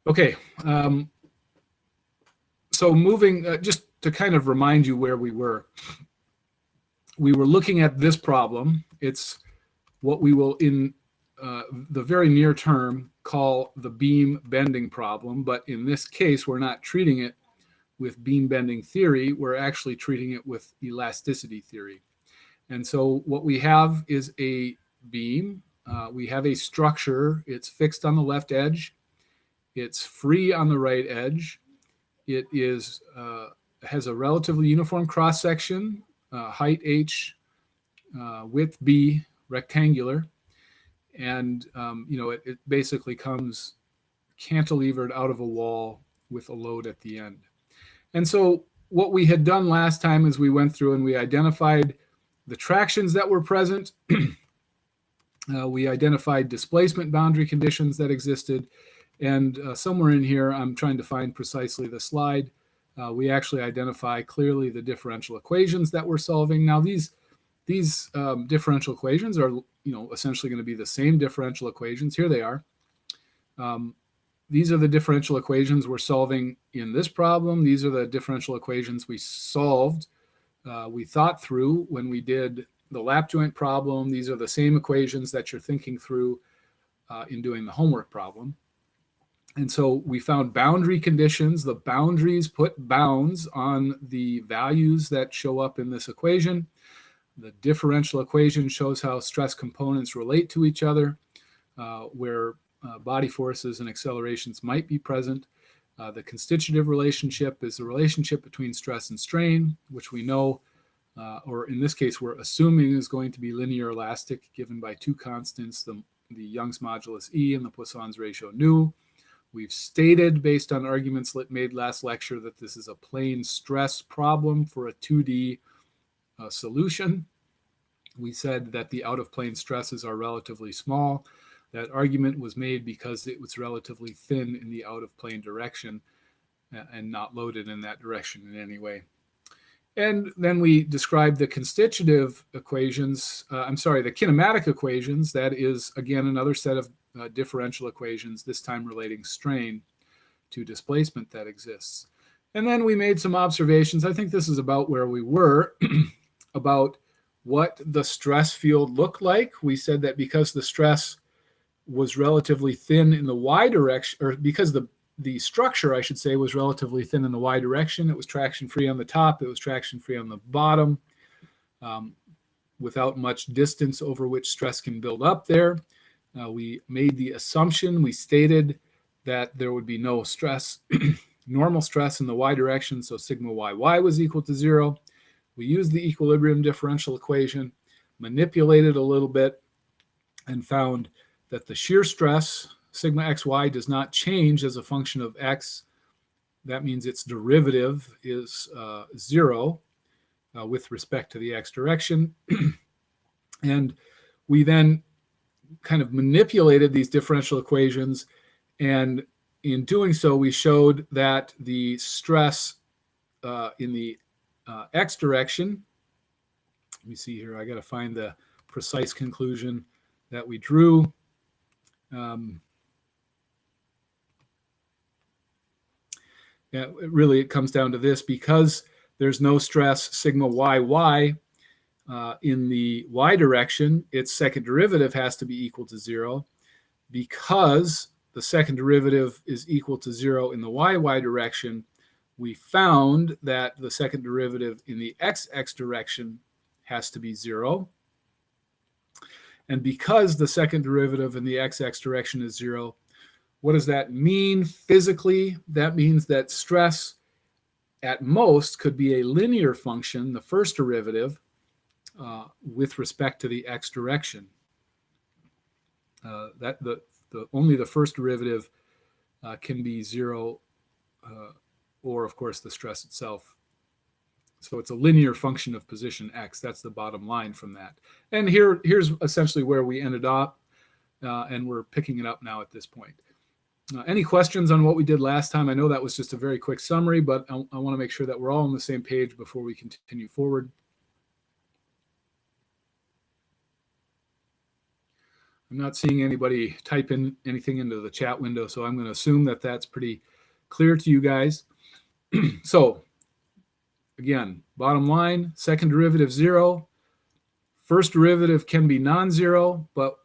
Okay, so moving, just to kind of remind you where we were looking at this problem. It's what we will in the very near term call the beam bending problem, but in this case, we're not treating it with beam bending theory, we're actually treating it with elasticity theory. And so what we have is a beam, we have a structure, it's fixed on the left edge, it's free on the right edge, it is has a relatively uniform cross section, height h, width b, rectangular, and it basically comes cantilevered out of a wall with a load at the end. And so what we had done last time is we went through and we identified the tractions that were present. We identified displacement boundary conditions that existed. And somewhere in here, I'm trying to find precisely the slide. We actually identify clearly the differential equations that we're solving. Now, these differential equations are, essentially going to be the same differential equations. Here they are. These are the differential equations we're solving in this problem. These are the differential equations we solved, we thought through when we did the lap joint problem. These are the same equations that you're thinking through in doing the homework problem. And so we found boundary conditions. The boundaries put bounds on the values that show up in this equation. The differential equation shows how stress components relate to each other, where body forces and accelerations might be present. The constitutive relationship is the relationship between stress and strain, which we know, or in this case, we're assuming is going to be linear elastic, given by two constants, the Young's modulus E and the Poisson's ratio nu. We've stated, based on arguments made last lecture, that this is a plane stress problem for a 2D solution. We said that the out-of-plane stresses are relatively small. That argument was made because it was relatively thin in the out-of-plane direction and not loaded in that direction in any way. And then we described the constitutive equations, the kinematic equations. That is, again, another set of differential equations, this time relating strain to displacement that exists. And then we made some observations. I think this is about where we were, about what the stress field looked like. We said that because the stress was relatively thin in the y direction, or because the structure, I should say, was relatively thin in the y direction, it was traction free on the top, it was traction free on the bottom, without much distance over which stress can build up there. We made the assumption, we stated that there would be no stress, normal stress in the y direction, so sigma yy was equal to 0. We used the equilibrium differential equation, manipulated a little bit, and found that the shear stress, sigma xy, does not change as a function of x. That means its derivative is 0 with respect to the x direction. And we then kind of manipulated these differential equations, and in doing so, we showed that the stress in the x direction, let me see here, I got to find the precise conclusion that we drew. It comes down to this: because there's no stress sigma yy in the y direction, its second derivative has to be equal to 0. Because the second derivative is equal to 0 in the y direction, we found that the second derivative in the x direction has to be 0. And because the second derivative in the x direction is 0, what does that mean physically? That means that stress at most could be a linear function, the first derivative, with respect to the x direction. Only the first derivative can be 0, or of course the stress itself. So it's a linear function of position x. That's the bottom line from that. And here's essentially where we ended up, and we're picking it up now at this point. Any questions on what we did last time? I know that was just a very quick summary, but I want to make sure that we're all on the same page before we continue forward. I'm not seeing anybody type in anything into the chat window, so I'm going to assume that that's pretty clear to you guys. So again, bottom line, second derivative 0. First derivative can be non-zero, but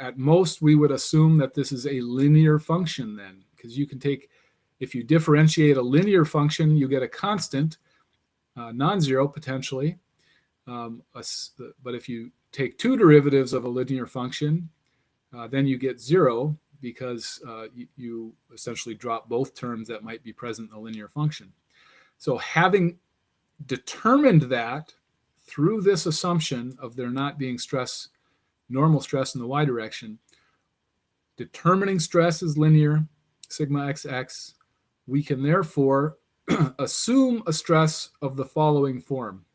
at most we would assume that this is a linear function then, because you can take, if you differentiate a linear function, you get a constant, non-zero potentially. But if you take two derivatives of a linear function, then you get 0, because you essentially drop both terms that might be present in the linear function. So having determined that through this assumption of there not being stress, normal stress in the y direction, determining stress is linear, sigma xx, we can therefore assume a stress of the following form.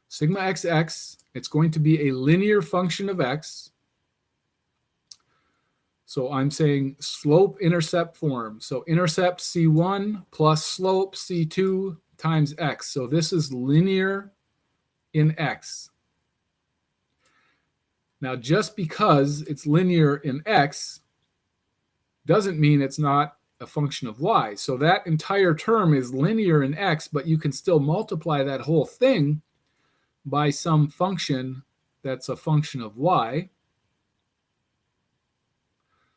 Sigma xx, it's going to be a linear function of x. So I'm saying slope-intercept form. So intercept C1 plus slope C2 times x. So this is linear in x. Now, just because it's linear in x doesn't mean it's not a function of y. So that entire term is linear in x, but you can still multiply that whole thing by some function that's a function of y.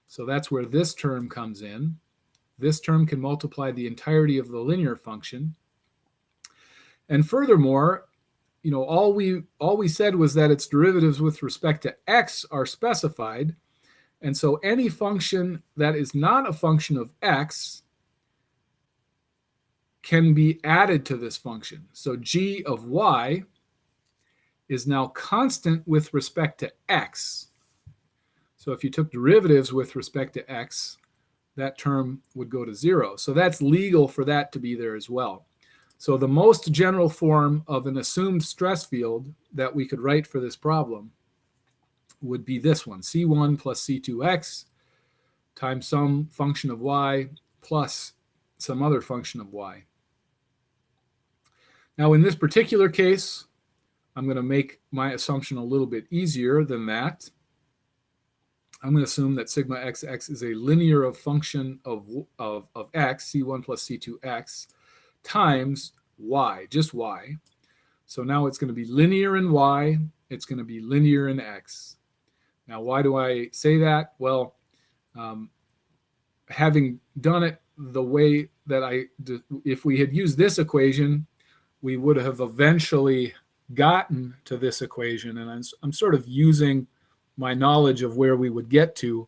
So that's where this term comes in. This term can multiply the entirety of the linear function. And furthermore, you know, all we said was that its derivatives with respect to x are specified. And so any function that is not a function of x can be added to this function. So g of y is now constant with respect to x. So if you took derivatives with respect to x, that term would go to 0. So that's legal for that to be there as well. So the most general form of an assumed stress field that we could write for this problem would be this one, C1 plus C2x times some function of y plus some other function of y. Now in this particular case, I'm going to make my assumption a little bit easier than that. I'm going to assume that sigma xx is a linear function of x, c1 plus c2x, times y, just y. So now it's going to be linear in y, it's going to be linear in x. Now, why do I say that? Well, having done it the way that if we had used this equation, we would have eventually gotten to this equation. And I'm sort of using my knowledge of where we would get to,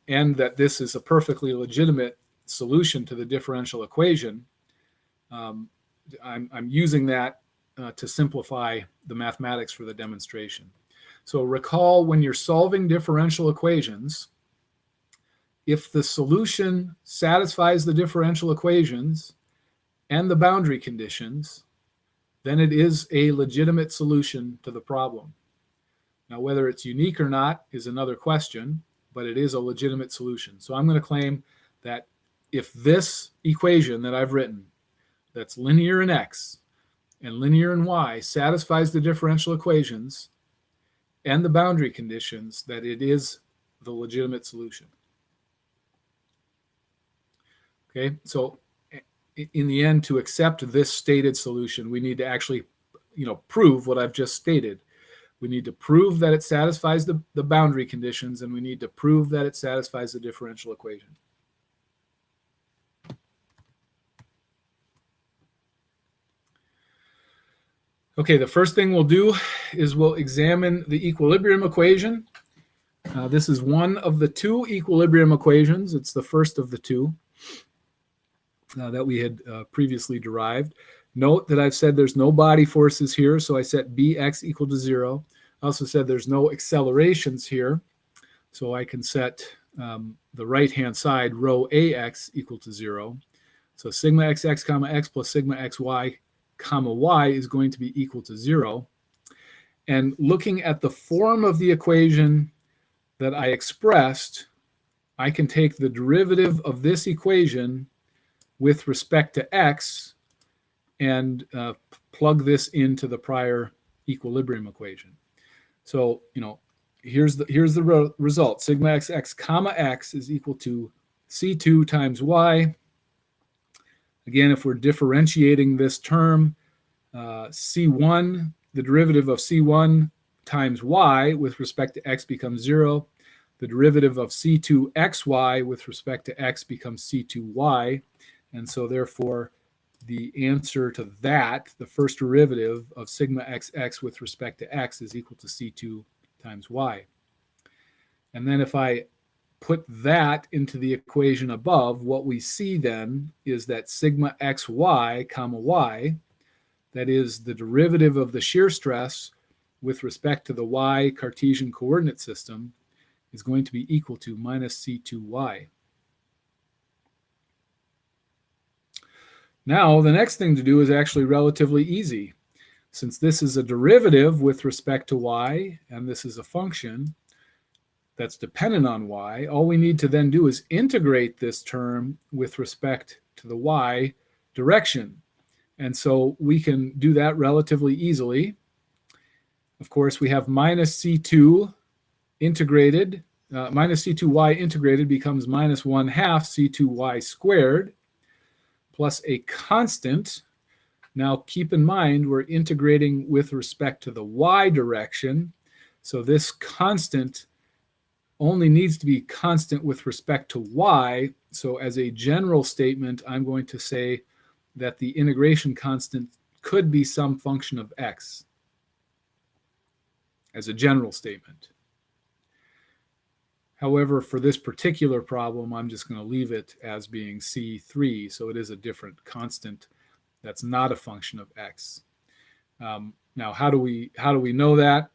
and that this is a perfectly legitimate solution to the differential equation. I'm using that to simplify the mathematics for the demonstration. So recall, when you're solving differential equations, if the solution satisfies the differential equations and the boundary conditions, then it is a legitimate solution to the problem. Now, whether it's unique or not is another question, but it is a legitimate solution. So I'm going to claim that if this equation that I've written, that's linear in x and linear in y, satisfies the differential equations and the boundary conditions, that it is the legitimate solution. Okay, so in the end, to accept this stated solution, we need to actually, prove what I've just stated. We need to prove that it satisfies the boundary conditions, and we need to prove that it satisfies the differential equation. Okay, the first thing we'll do is we'll examine the equilibrium equation. This is one of the two equilibrium equations. It's the first of the two that we had previously derived. Note that I've said there's no body forces here, so I set Bx equal to 0. I also said there's no accelerations here, so I can set the right-hand side, rho Ax, equal to 0. So sigma xx comma x plus sigma xy comma y is going to be equal to 0. And looking at the form of the equation that I expressed, I can take the derivative of this equation with respect to x and plug this into the prior equilibrium equation. So, here's the result. Sigma x comma x is equal to C2 times y. Again, if we're differentiating this term, C1, the derivative of C1 times y with respect to x becomes 0. The derivative of C2xy with respect to x becomes C2y. And so therefore, the answer to that, the first derivative of sigma xx with respect to x, is equal to C2 times y. And then if I put that into the equation above, what we see then is that sigma xy comma y, that is the derivative of the shear stress with respect to the y Cartesian coordinate system, is going to be equal to minus C2y. Now, the next thing to do is actually relatively easy. Since this is a derivative with respect to y, and this is a function that's dependent on y, all we need to then do is integrate this term with respect to the y direction. And so we can do that relatively easily. Of course, we have minus C2 integrated, minus C2y integrated becomes minus 1/2 C2y squared, plus a constant. Now keep in mind we're integrating with respect to the y direction, so this constant only needs to be constant with respect to y. So as a general statement, I'm going to say that the integration constant could be some function of x, as a general statement. However, for this particular problem, I'm just going to leave it as being C3, so it is a different constant that's not a function of x. Now, how do we know that?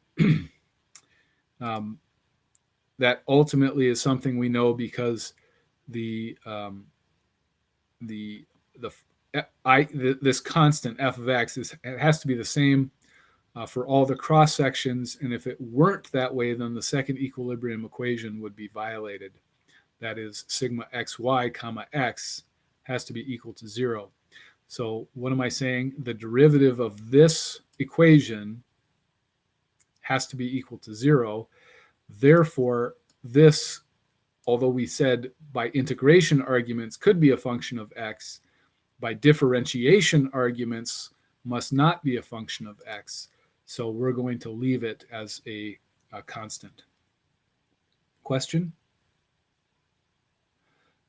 That ultimately is something we know because this constant f of x it has to be the same for all the cross sections, and if it weren't that way, then the second equilibrium equation would be violated. That is, sigma xy comma x has to be equal to 0. So what am I saying? The derivative of this equation has to be equal to 0. Therefore, this, although we said by integration arguments could be a function of x, by differentiation arguments must not be a function of x. So we're going to leave it as a constant. Question?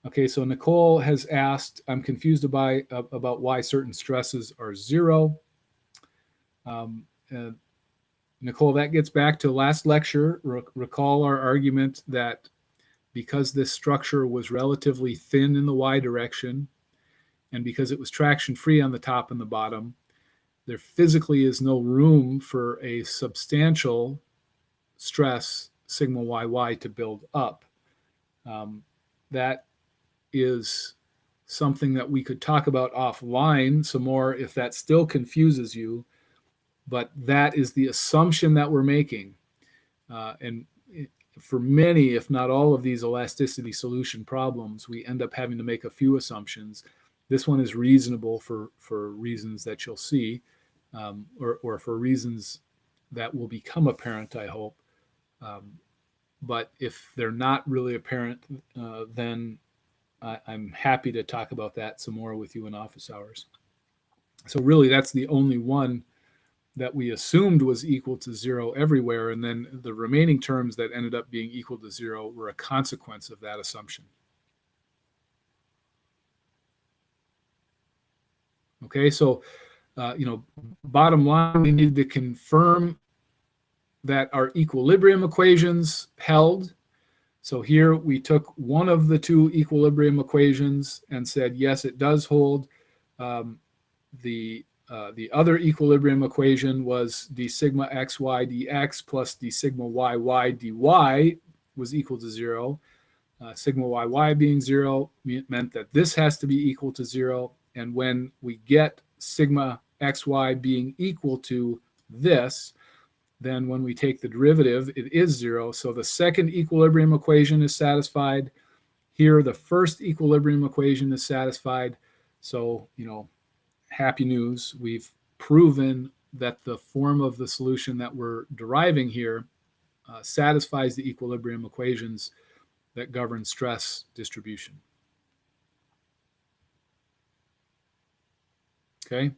Okay, so Nicole has asked, I'm confused about why certain stresses are 0. Nicole, that gets back to last lecture. Recall our argument that because this structure was relatively thin in the y direction, and because it was traction free on the top and the bottom, there physically is no room for a substantial stress sigma yy to build up. That is something that we could talk about offline some more if that still confuses you, but that is the assumption that we're making. And for many, if not all of these elasticity solution problems, we end up having to make a few assumptions. This one is reasonable for reasons that you'll see, or for reasons that will become apparent, I hope. But if they're not really apparent, then I'm happy to talk about that some more with you in office hours. So really, that's the only one that we assumed was equal to 0 everywhere, and then the remaining terms that ended up being equal to 0 were a consequence of that assumption. Okay, so bottom line, we need to confirm that our equilibrium equations held. So here we took one of the two equilibrium equations and said, yes, it does hold. The other equilibrium equation was d sigma xy dx plus d sigma yy dy was equal to 0. Sigma yy being 0 meant that this has to be equal to 0. And when we get sigma xy being equal to this, then when we take the derivative, it is 0. So the second equilibrium equation is satisfied. Here, the first equilibrium equation is satisfied. So, happy news. We've proven that the form of the solution that we're deriving here satisfies the equilibrium equations that govern stress distribution. Okay.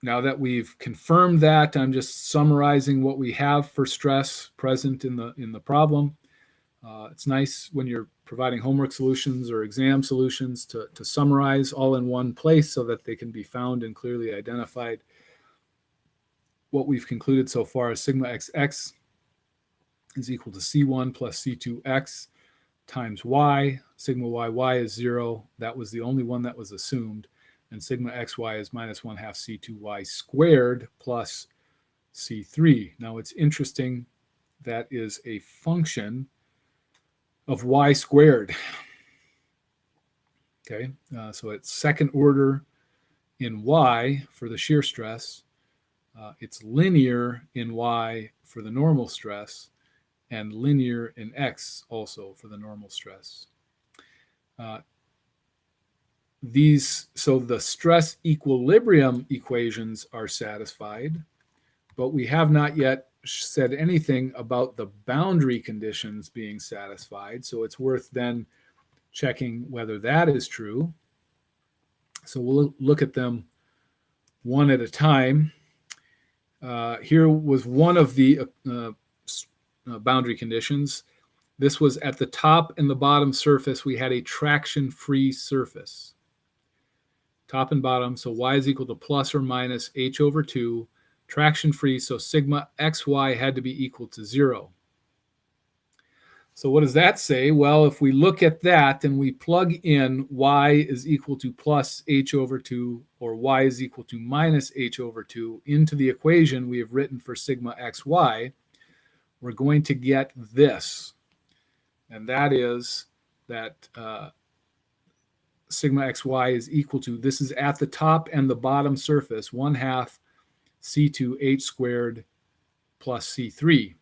Now that we've confirmed that, I'm just summarizing what we have for stress present in the problem. It's nice when you're providing homework solutions or exam solutions to summarize all in one place so that they can be found and clearly identified. What we've concluded so far is sigma xx is equal to C1 plus C2x times y. Sigma yy is 0. That was the only one that was assumed. And sigma xy is minus 1/2 C2y squared plus C3. Now it's interesting, that is a function of y squared. Okay, so it's second order in y for the shear stress. It's linear in y for the normal stress, and linear in x also for the normal stress. So the stress equilibrium equations are satisfied, but we have not yet said anything about the boundary conditions being satisfied. So it's worth then checking whether that is true. So we'll look at them one at a time. Here was one of the boundary conditions. This was at the top and the bottom surface, we had a traction-free surface. Top and bottom, so y is equal to plus or minus h over 2, traction-free, so sigma xy had to be equal to 0. So what does that say? Well, if we look at that and we plug in y is equal to plus h over 2 or y is equal to minus h over 2 into the equation we have written for sigma xy, we're going to get this. And that is that sigma xy is equal to, this is at the top and the bottom surface, 1/2 C2h squared plus C3.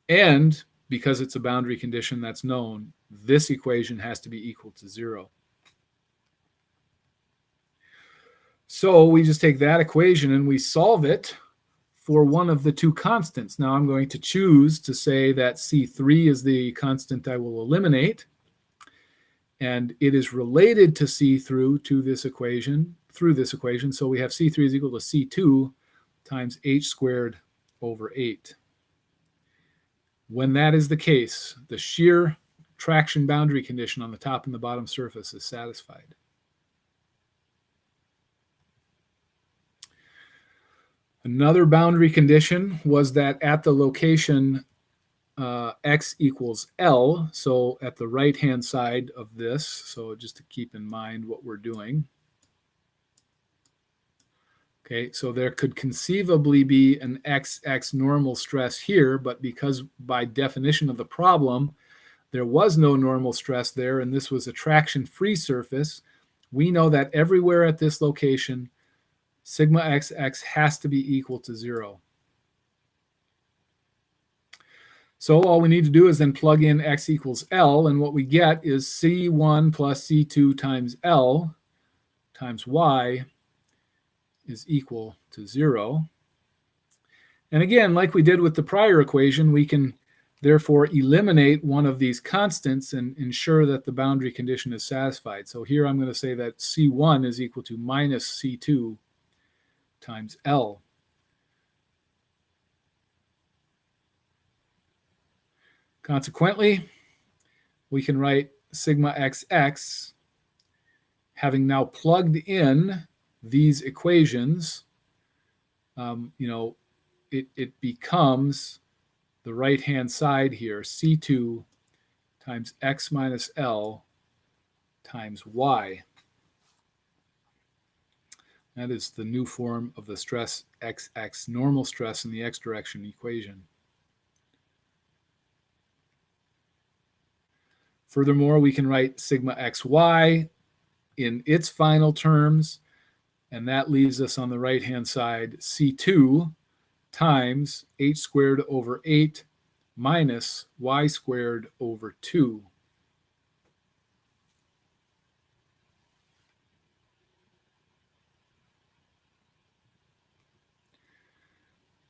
And because it's a boundary condition that's known, this equation has to be equal to 0. So we just take that equation and we solve it for one of the two constants. Now I'm going to choose to say that C3 is the constant I will eliminate, and it is related to C through this equation. So we have C3 is equal to C2 times h squared over 8. When that is the case, the shear traction boundary condition on the top and the bottom surface is satisfied. Another boundary condition was that at the location x equals L, so at the right-hand side of this, so just to keep in mind what we're doing. Okay, so there could conceivably be an XX normal stress here, but because by definition of the problem, there was no normal stress there, and this was a traction-free surface, we know that everywhere at this location, sigma XX has to be equal to 0. So all we need to do is then plug in x equals L, and what we get is C1 plus C2 times L times y is equal to 0. And again, like we did with the prior equation, we can therefore eliminate one of these constants and ensure that the boundary condition is satisfied. So here I'm going to say that C1 is equal to minus C2 times L. Consequently, we can write sigma xx, having now plugged in these equations, it becomes the right-hand side here, C2 times x minus L times y. That is the new form of the stress xx, normal stress in the x direction equation. Furthermore, we can write sigma xy in its final terms, and that leaves us on the right-hand side C2 times h squared over 8 minus y squared over 2.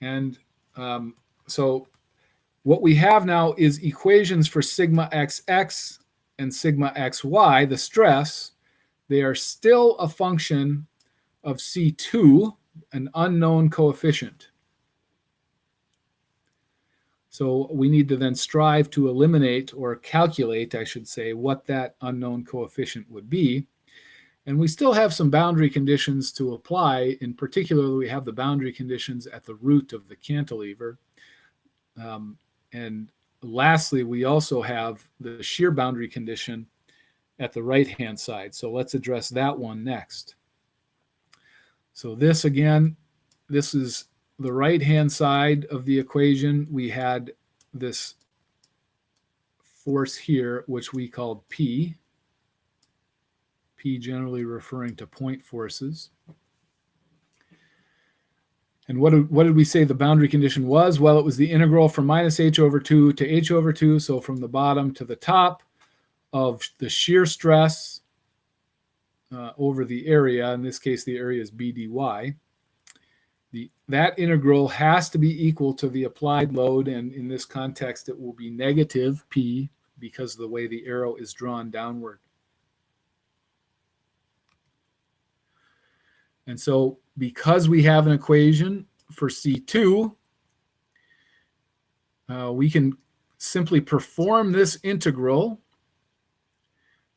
And So what we have now is equations for sigma xx and sigma xy, the stress. They are still a function of C2, an unknown coefficient. So we need to then strive to eliminate, or calculate, I should say, what that unknown coefficient would be. And we still have some boundary conditions to apply. In particular, we have the boundary conditions at the root of the cantilever. And lastly, we also have the shear boundary condition at the right-hand side. So let's address that one next. So this, again, this is the right-hand side of the equation. We had this force here, which we called P. P generally referring to point forces. And what did we say the boundary condition was? Well, it was the integral from minus h over 2 to h over 2, so from the bottom to the top of the shear stress over the area. In this case, the area is b dy. That integral has to be equal to the applied load, and in this context, it will be negative p because of the way the arrow is drawn downward. And so because we have an equation for C2, we can simply perform this integral.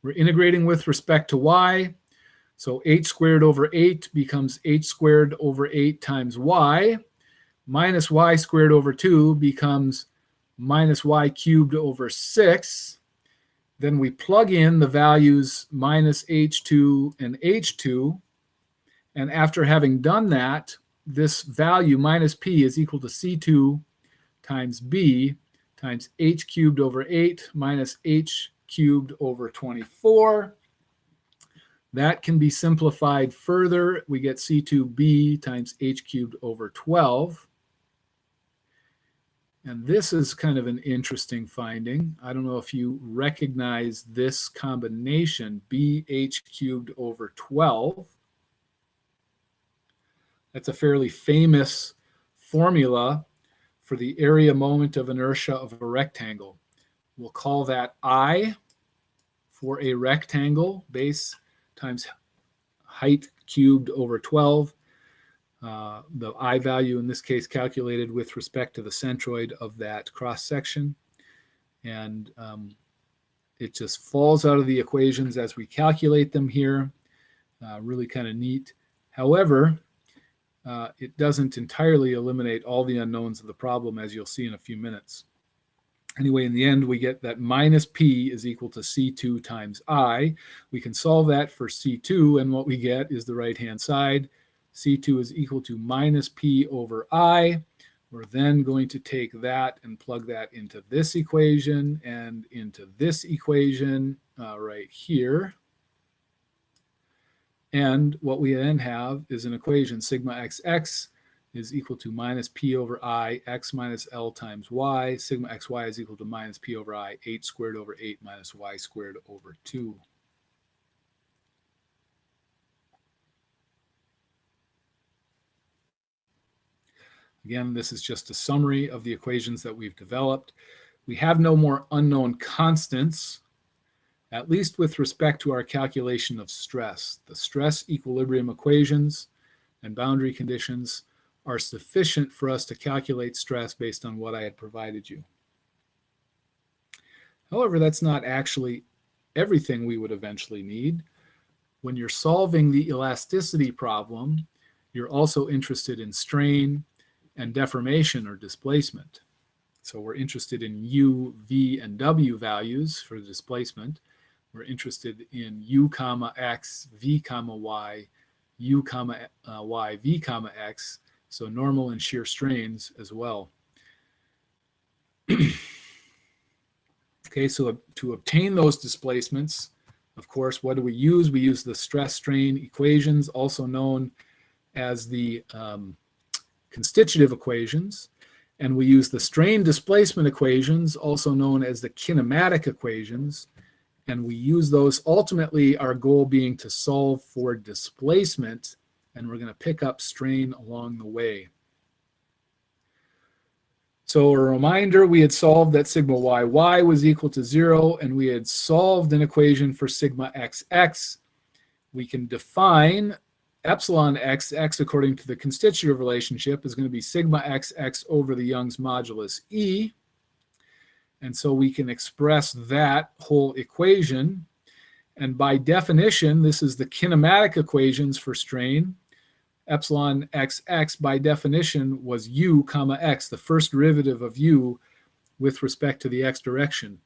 We're integrating with respect to y. So h squared over 8 becomes h squared over 8 times y. Minus y squared over 2 becomes minus y cubed over 6. Then we plug in the values minus h2 and h2. And after having done that, this value minus p is equal to C2 times b times h cubed over 8 minus h cubed over 24. That can be simplified further. We get C2b times h cubed over 12. And this is kind of an interesting finding. I don't know if you recognize this combination, bh cubed over 12. That's a fairly famous formula for the area moment of inertia of a rectangle. We'll call that I for a rectangle, base times height cubed over 12. The I value in this case calculated with respect to the centroid of that cross section. And it just falls out of the equations as we calculate them here. Really kind of neat. However, it doesn't entirely eliminate all the unknowns of the problem, as you'll see in a few minutes. Anyway, in the end, we get that minus p is equal to C2 times I. We can solve that for C2, and what we get is the right-hand side. C2 is equal to minus p over I. We're then going to take that and plug that into this equation and into this equation right here. And what we then have is an equation, sigma xx is equal to minus p over I, x minus L times y. Sigma xy is equal to minus p over I, h squared over 8 minus y squared over 2. Again, this is just a summary of the equations that we've developed. We have no more unknown constants, at least with respect to our calculation of stress. The stress equilibrium equations and boundary conditions are sufficient for us to calculate stress based on what I had provided you. However, that's not actually everything we would eventually need. When you're solving the elasticity problem, you're also interested in strain and deformation or displacement. So we're interested in U, V, and W values for the displacement. We're interested in U comma X, V comma Y, U comma Y, V comma X, so normal and shear strains as well. Okay, so to obtain those displacements, of course, what do we use? We use the stress strain equations, also known as the constitutive equations, and we use the strain displacement equations, also known as the kinematic equations, and we use those, ultimately our goal being to solve for displacement, and we're going to pick up strain along the way. So a reminder, we had solved that sigma y was equal to 0, and we had solved an equation for sigma xx. We can define epsilon xx according to the constitutive relationship is going to be sigma xx over the Young's modulus E. And so we can express that whole equation. And by definition, this is the kinematic equations for strain. Epsilon xx by definition was u comma x, the first derivative of u with respect to the x direction.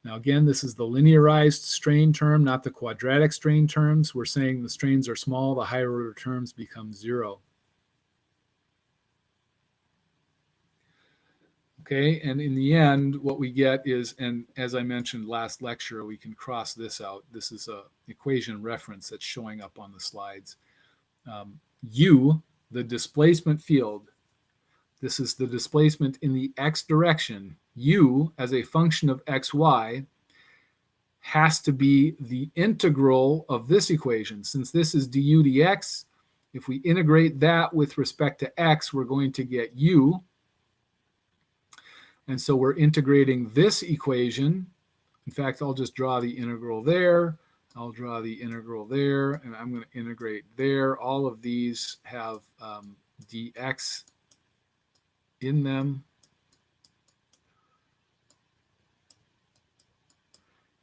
Now again, this is the linearized strain term, not the quadratic strain terms. We're saying the strains are small, the higher order terms become 0. Okay, and in the end, what we get is, and as I mentioned last lecture, we can cross this out. This is an equation reference that's showing up on the slides. U, the displacement field, this is the displacement in the x direction. U, as a function of xy, has to be the integral of this equation. Since this is du dx, if we integrate that with respect to x, we're going to get u. And so we're integrating this equation. In fact, I'll just draw the integral there. I'll draw the integral there, and I'm going to integrate there. All of these have dx in them.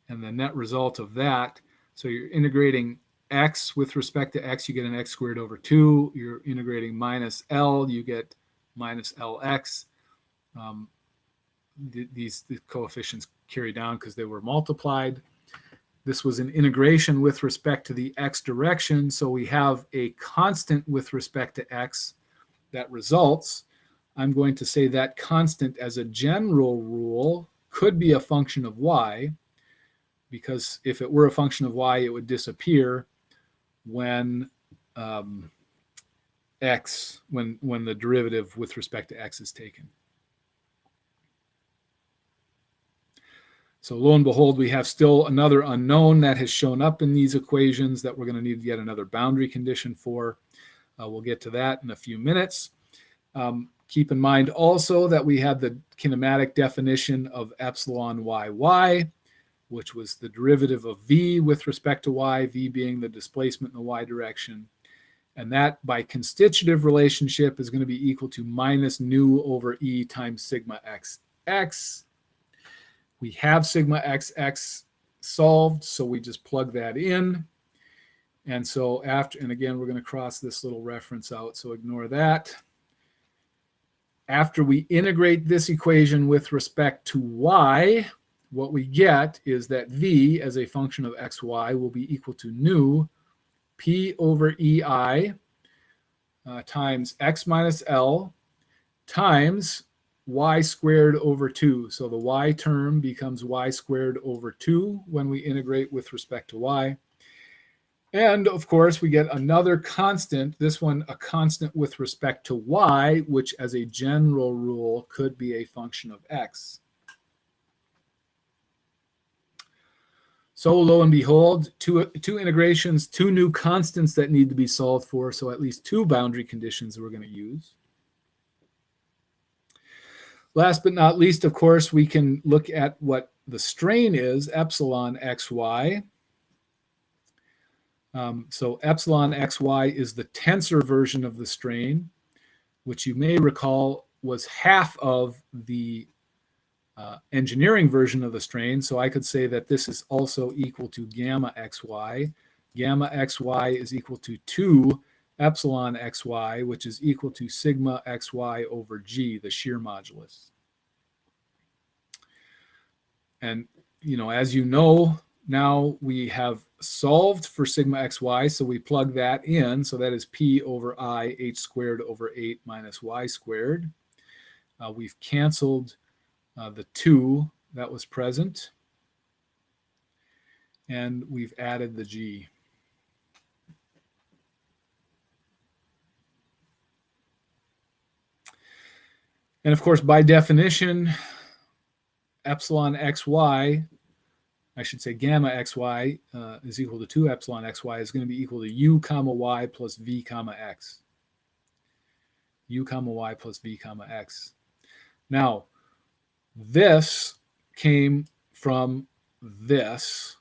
And the net result of that, so you're integrating x with respect to x, you get an x squared over 2. You're integrating minus L, you get minus Lx. The coefficients carry down because they were multiplied. This was an integration with respect to the x direction, so we have a constant with respect to x that results. I'm going to say that constant as a general rule could be a function of y, because if it were a function of y, it would disappear when when the derivative with respect to x is taken. So lo and behold, we have still another unknown that has shown up in these equations that we're going to need yet another boundary condition for. We'll get to that in a few minutes. Keep in mind also that we had the kinematic definition of epsilon yy, which was the derivative of v with respect to y, v being the displacement in the y direction. And that by constitutive relationship is going to be equal to minus nu over e times sigma xx. We have sigma xx solved, so we just plug that in. And so after, and again, we're going to cross this little reference out, so ignore that. After we integrate this equation with respect to y, what we get is that v as a function of xy will be equal to nu p over ei times x minus L times y squared over 2. So the y term becomes y squared over 2 when we integrate with respect to y. And of course, we get another constant, this one a constant with respect to y, which as a general rule could be a function of x. So lo and behold, two integrations, 2 new constants that need to be solved for, so at least 2 boundary conditions that we're going to use. Last but not least, of course, we can look at what the strain is, epsilon xy. So epsilon xy is the tensor version of the strain, which you may recall was half of the engineering version of the strain. So I could say that this is also equal to gamma xy. Gamma xy is equal to 2 epsilon xy, which is equal to sigma xy over g, the shear modulus. And, you know, as you know, now we have solved for sigma xy, so we plug that in. So that is p over I h squared over 8 minus y squared. We've canceled the 2 that was present, and we've added the g. And of course, by definition, epsilon xy, I should say gamma xy is equal to 2 epsilon xy is going to be equal to u comma y plus v comma x. U comma y plus v comma x. Now, this came from this,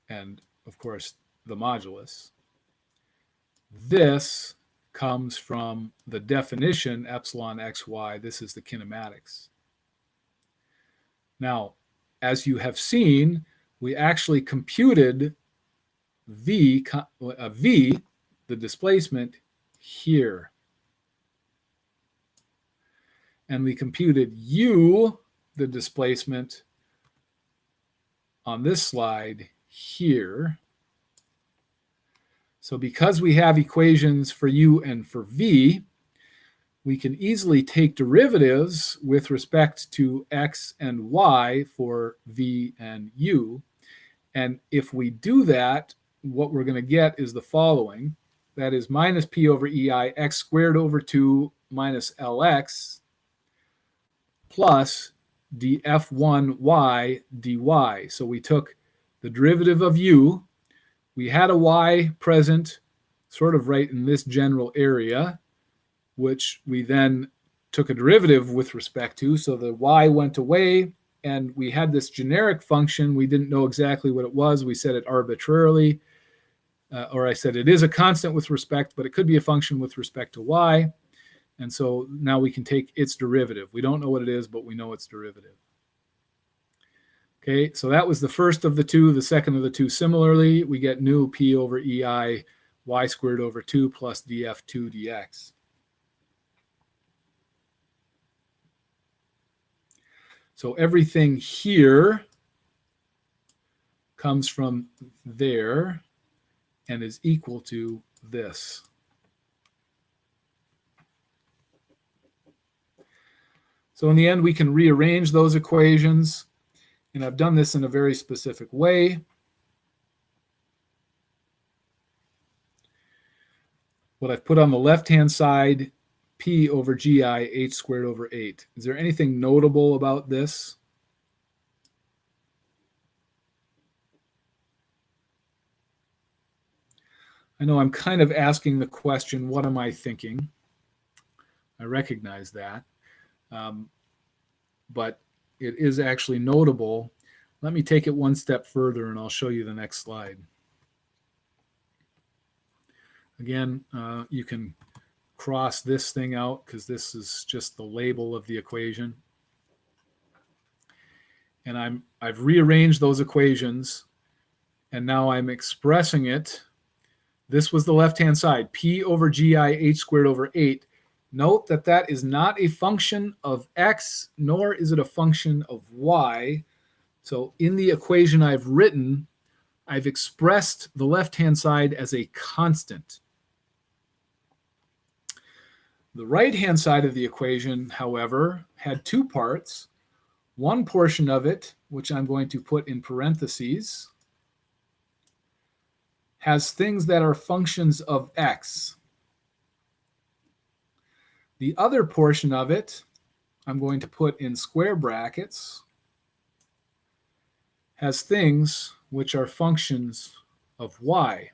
and of course, the modulus. This comes from the definition, epsilon xy. This is the kinematics. Now, as you have seen, we actually computed v, the displacement, here. And we computed u, the displacement, on this slide here. So because we have equations for u and for v, we can easily take derivatives with respect to x and y for v and u. And if we do that, what we're going to get is the following. That is minus p over ei x squared over 2 minus lx plus df1y dy. So we took the derivative of u. We had a y present sort of right in this general area, which we then took a derivative with respect to. So the y went away, and we had this generic function. We didn't know exactly what it was. We set it arbitrarily, or I said it is a constant with respect, but it could be a function with respect to y. And so now we can take its derivative. We don't know what it is, but we know its derivative. Okay, so that was the first of the two. The second of the two, similarly, we get nu p over ei y squared over 2 plus df2 dx. So everything here comes from there and is equal to this. So in the end, we can rearrange those equations, and I've done this in a very specific way. What I've put on the left-hand side, p over gi h squared over 8. Is there anything notable about this? I know I'm kind of asking the question, what am I thinking? I recognize that. But it is actually notable. Let me take it one step further, and I'll show you the next slide. Again, you can cross this thing out because this is just the label of the equation. And I've rearranged those equations, and now I'm expressing it. This was the left-hand side, p over gi h squared over 8. Note that that is not a function of x, nor is it a function of y. So in the equation I've written, I've expressed the left-hand side as a constant. The right-hand side of the equation, however, had two parts. One portion of it, which I'm going to put in parentheses, has things that are functions of x. The other portion of it, I'm going to put in square brackets, has things which are functions of y.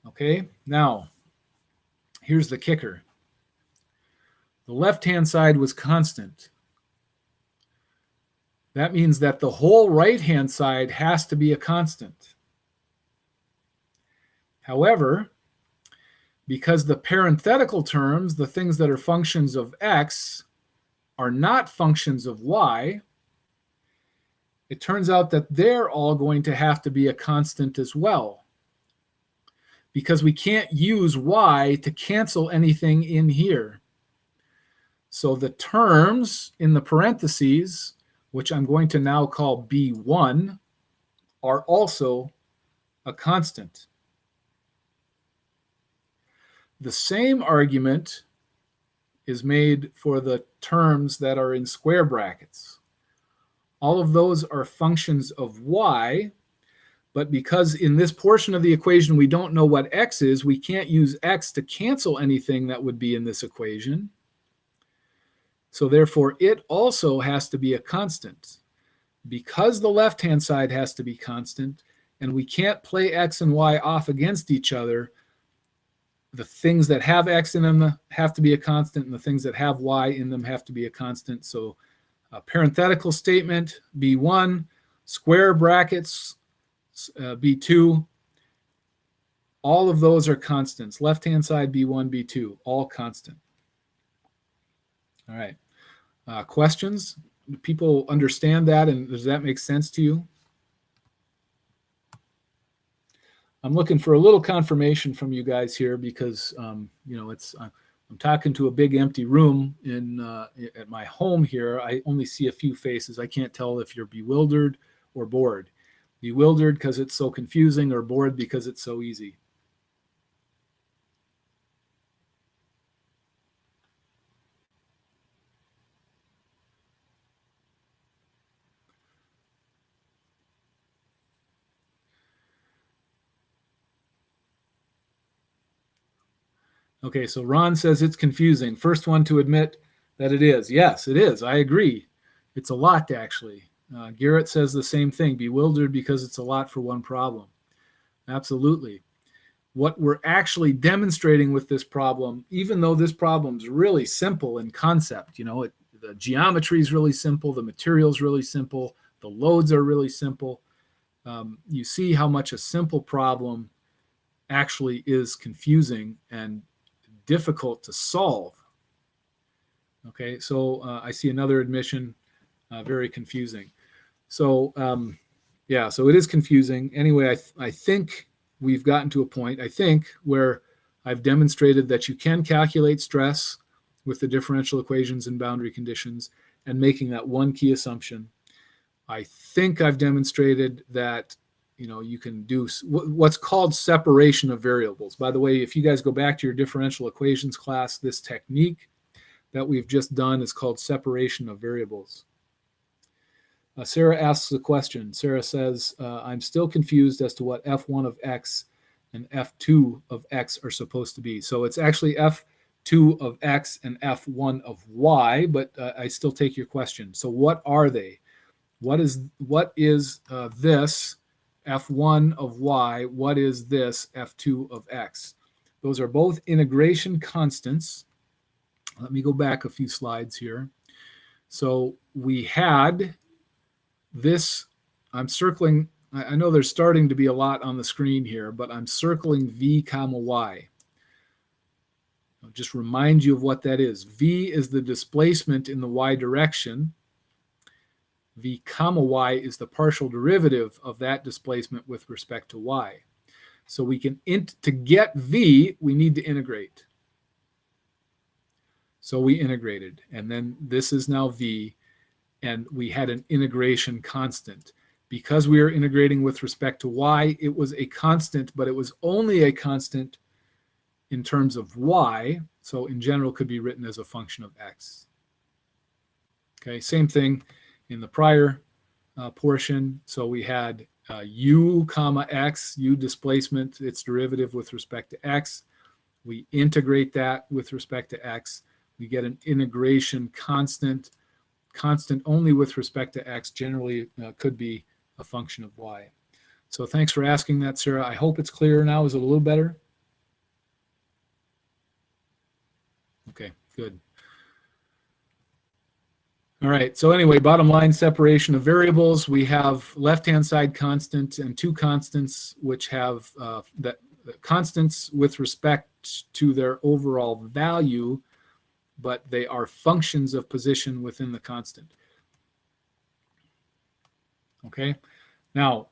Okay, now, here's the kicker. The left-hand side was constant. That means that the whole right-hand side has to be a constant. However, because the parenthetical terms, the things that are functions of x, are not functions of y, it turns out that they're all going to have to be a constant as well. Because we can't use y to cancel anything in here. So the terms in the parentheses, which I'm going to now call B1, are also a constant. The same argument is made for the terms that are in square brackets. All of those are functions of y, but because in this portion of the equation we don't know what x is, we can't use x to cancel anything that would be in this equation. So therefore, it also has to be a constant. Because the left-hand side has to be constant, and we can't play x and y off against each other, the things that have x in them have to be a constant, and the things that have y in them have to be a constant. So a parenthetical statement, B1, square brackets, B2, all of those are constants. Left-hand side, B1, B2, all constant. All right. Questions? Do people understand that, and does that make sense to you? I'm looking for a little confirmation from you guys here because, you know, I'm talking to a big empty room at my home here. I only see a few faces. I can't tell if you're bewildered or bored. Bewildered because it's so confusing, or bored because it's so easy. Okay, so Ron says it's confusing. First one to admit that it is. Yes, it is. I agree. It's a lot, actually. Garrett says the same thing. Bewildered because it's a lot for one problem. Absolutely. What we're actually demonstrating with this problem, even though this problem is really simple in concept, you know, the geometry is really simple, the material is really simple, the loads are really simple. You see how much a simple problem actually is confusing and difficult to solve. Okay, so I see another admission, very confusing. So yeah, so it is confusing. Anyway, I think we've gotten to a point, I think, where I've demonstrated that you can calculate stress with the differential equations and boundary conditions, and making that one key assumption. I think I've demonstrated that, you know, you can do what's called separation of variables. By the way, if you guys go back to your differential equations class, this technique that we've just done is called separation of variables. Sarah asks a question. Sarah says, I'm still confused as to what f1 of x and f2 of x are supposed to be. So it's actually f2 of x and f1 of y, but I still take your question. So what are they? What is this f1 of y? What is this f2 of x? Those are both integration constants. Let me go back a few slides here. So we had this, I'm circling, I know there's starting to be a lot on the screen here, but I'm circling v comma y. I'll just remind you of what that is. V is the displacement in the y direction. V comma y is the partial derivative of that displacement with respect to y. So we can, to get v, we need to integrate. So we integrated, and then this is now v, and we had an integration constant. Because we are integrating with respect to y, it was a constant, but it was only a constant in terms of y, so in general could be written as a function of x. Okay, same thing in the prior portion. So we had u comma x, u displacement, its derivative with respect to x. We integrate that with respect to x. We get an integration constant. Constant only with respect to x, generally could be a function of y. So thanks for asking that, Sarah. I hope it's clear now. Is it a little better? Okay, good. All right, so anyway, bottom line, separation of variables. We have left-hand side constant and two constants which have the constants with respect to their overall value, but they are functions of position within the constant. Okay, now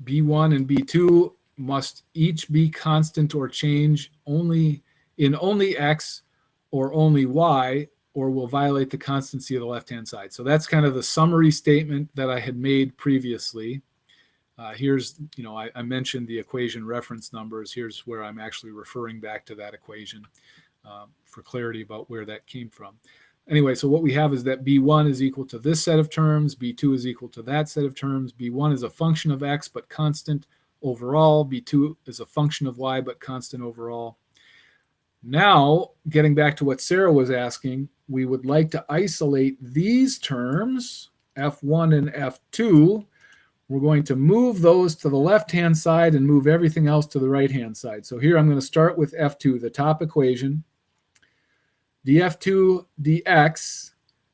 B1 and B2 must each be constant or change only in only x or only y, or will violate the constancy of the left-hand side. So that's kind of the summary statement that I had made previously. Here's, you know, I mentioned the equation reference numbers. Here's where I'm actually referring back to that equation for clarity about where that came from. Anyway, so what we have is that B1 is equal to this set of terms, B2 is equal to that set of terms, B1 is a function of x but constant overall, B2 is a function of y but constant overall. Now, getting back to what Sarah was asking, we would like to isolate these terms, F1 and F2, we're going to move those to the left-hand side and move everything else to the right-hand side. So here I'm going to start with F2, the top equation. dF2 dx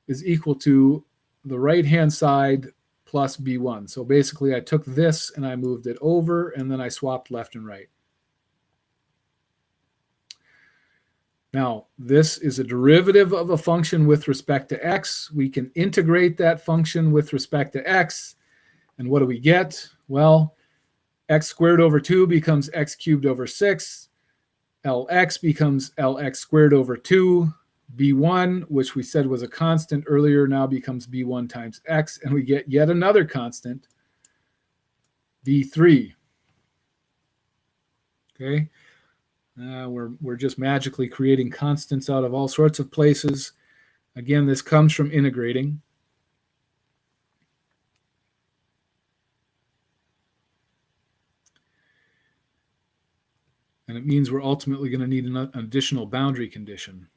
is equal to the right-hand side plus B1. So basically I took this and I moved it over, and then I swapped left and right. Now, this is a derivative of a function with respect to x. We can integrate that function with respect to x. And what do we get? Well, x squared over 2 becomes x cubed over 6. Lx becomes Lx squared over 2. B1, which we said was a constant earlier, now becomes B1 times x. And we get yet another constant, B3. Okay. We're just magically creating constants out of all sorts of places. Again, this comes from integrating. And it means we're ultimately going to need an additional boundary condition.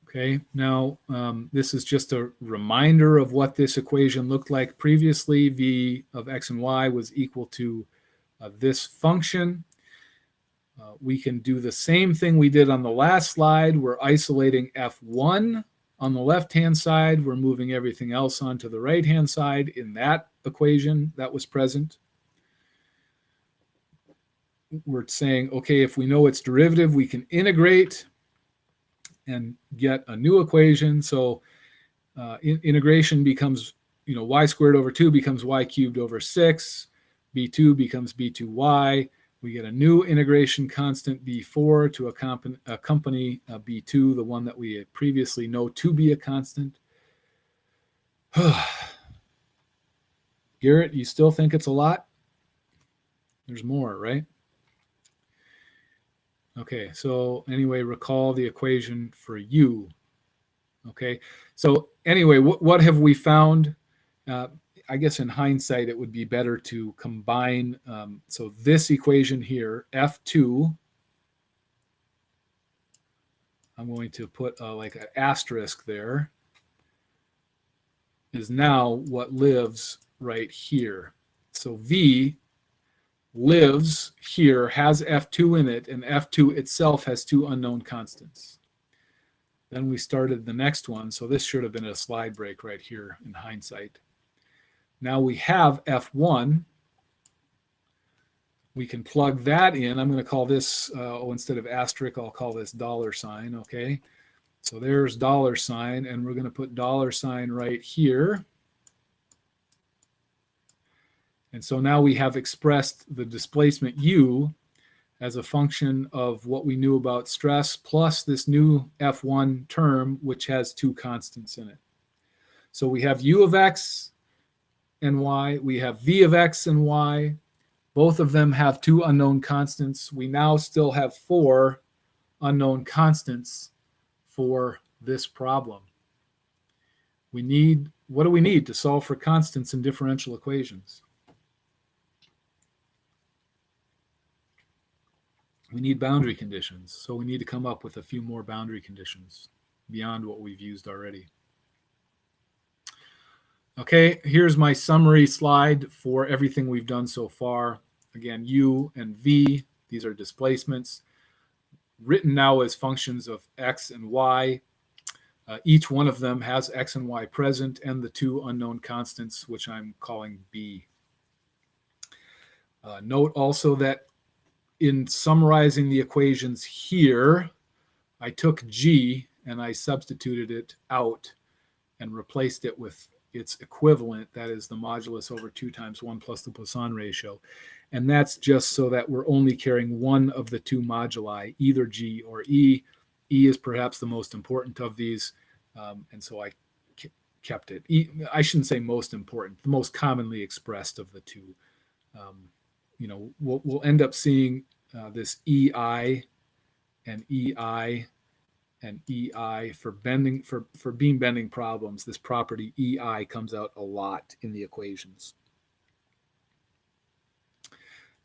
Okay, now this is just a reminder of what this equation looked like previously. V of x and y was equal to this function. We can do the same thing we did on the last slide. We're isolating F1 on the left-hand side. We're moving everything else onto the right-hand side in that equation that was present. We're saying, okay, if we know its derivative, we can integrate and get a new equation. So integration becomes, y squared over 2 becomes y cubed over 6. B2 becomes B2y. We get a new integration constant B4 to accompany B2, the one that we previously know to be a constant. Garrett, you still think it's a lot? There's more, right? Okay, so anyway, recall the equation for U. Okay, so anyway, what have we found? I guess in hindsight, it would be better to combine. So this equation here, F2, I'm going to put like an asterisk there, is now what lives right here. So V lives here, has F2 in it, and F2 itself has two unknown constants. Then we started the next one, so this should have been a slide break right here in hindsight. Now we have F1. We can plug that in. I'm going to call this, instead of asterisk, I'll call this $sign, okay? So there's $sign, and we're going to put $sign right here. And so now we have expressed the displacement U as a function of what we knew about stress plus this new F1 term, which has two constants in it. So we have U of x and y. We have V of x and y. Both of them have two unknown constants. We now still have four unknown constants for this problem. What do we need to solve for constants in differential equations? We need boundary conditions. So we need to come up with a few more boundary conditions beyond what we've used already. Okay, here's my summary slide for everything we've done so far. Again, U and V, these are displacements, written now as functions of x and y. Each one of them has x and y present and the two unknown constants, which I'm calling B. Note also that in summarizing the equations here, I took G and I substituted it out and replaced it with its equivalent, that is the modulus over 2 times 1 plus the Poisson ratio. And that's just so that we're only carrying one of the two moduli, either G or E. E is perhaps the most important of these, and so I kept it. I shouldn't say most important, the most commonly expressed of the two. We'll end up seeing this EI and EI and EI for beam bending problems. This property EI comes out a lot in the equations.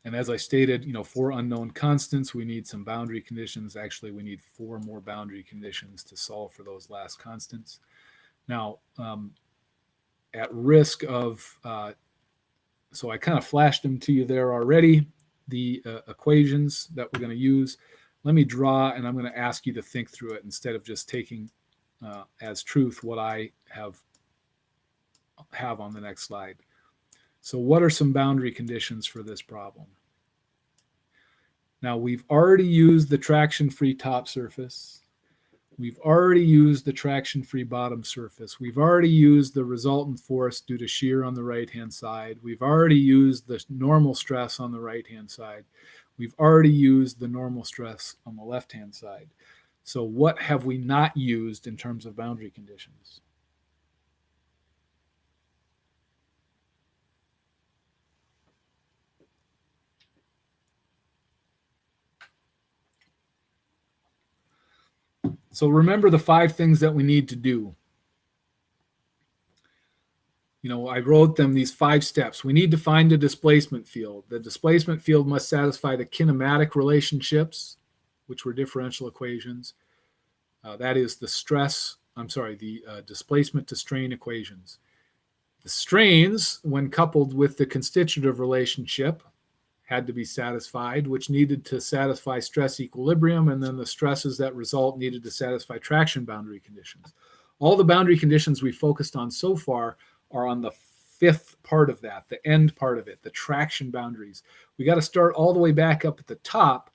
And as I stated, for unknown constants, we need some boundary conditions. Actually, we need 4 more boundary conditions to solve for those last constants. Now, at risk of, so I kind of flashed them to you there already, the equations that we're going to use. Let me draw, and I'm going to ask you to think through it instead of just taking as truth what I have on the next slide. So what are some boundary conditions for this problem? Now, we've already used the traction-free top surface. We've already used the traction-free bottom surface. We've already used the resultant force due to shear on the right-hand side. We've already used the normal stress on the right-hand side. We've already used the normal stress on the left-hand side. So what have we not used in terms of boundary conditions? So remember the 5 things that we need to do. You know, I wrote them, these 5 steps. We need to find a displacement field. The displacement field must satisfy the kinematic relationships, which were differential equations. That is the displacement to strain equations. The strains, when coupled with the constitutive relationship, had to be satisfied, which needed to satisfy stress equilibrium, and then the stresses that result needed to satisfy traction boundary conditions. All the boundary conditions we focused on so far are on the 5th part of that, the end part of it, the traction boundaries. We got to start all the way back up at the top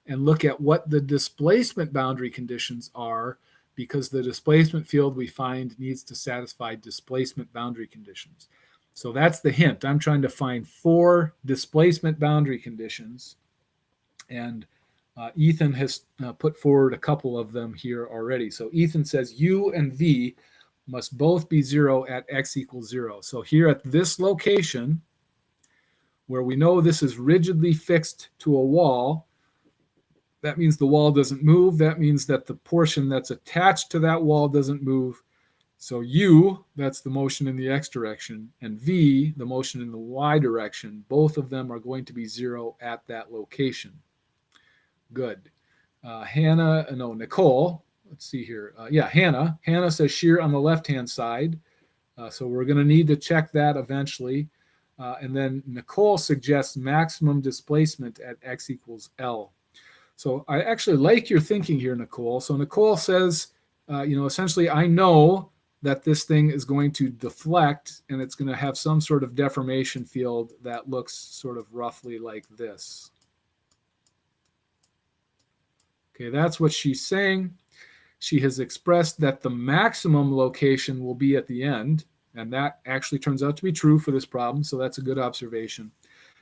and look at what the displacement boundary conditions are, because the displacement field we find needs to satisfy displacement boundary conditions. So that's the hint. I'm trying to find 4 displacement boundary conditions, and Ethan has put forward a couple of them here already. So Ethan says U and V must both be 0 at x equals 0. So here at this location, where we know this is rigidly fixed to a wall, that means the wall doesn't move. That means that the portion that's attached to that wall doesn't move. So U, that's the motion in the x direction, and V, the motion in the y direction, both of them are going to be 0 at that location. Good. Nicole, let's see here. Hannah. Hannah says shear on the left-hand side. So we're going to need to check that eventually. And then Nicole suggests maximum displacement at x equals L. So I actually like your thinking here, Nicole. So Nicole says, essentially, I know that this thing is going to deflect, and it's going to have some sort of deformation field that looks sort of roughly like this. Okay, that's what she's saying. She has expressed that the maximum location will be at the end, and that actually turns out to be true for this problem, so that's a good observation.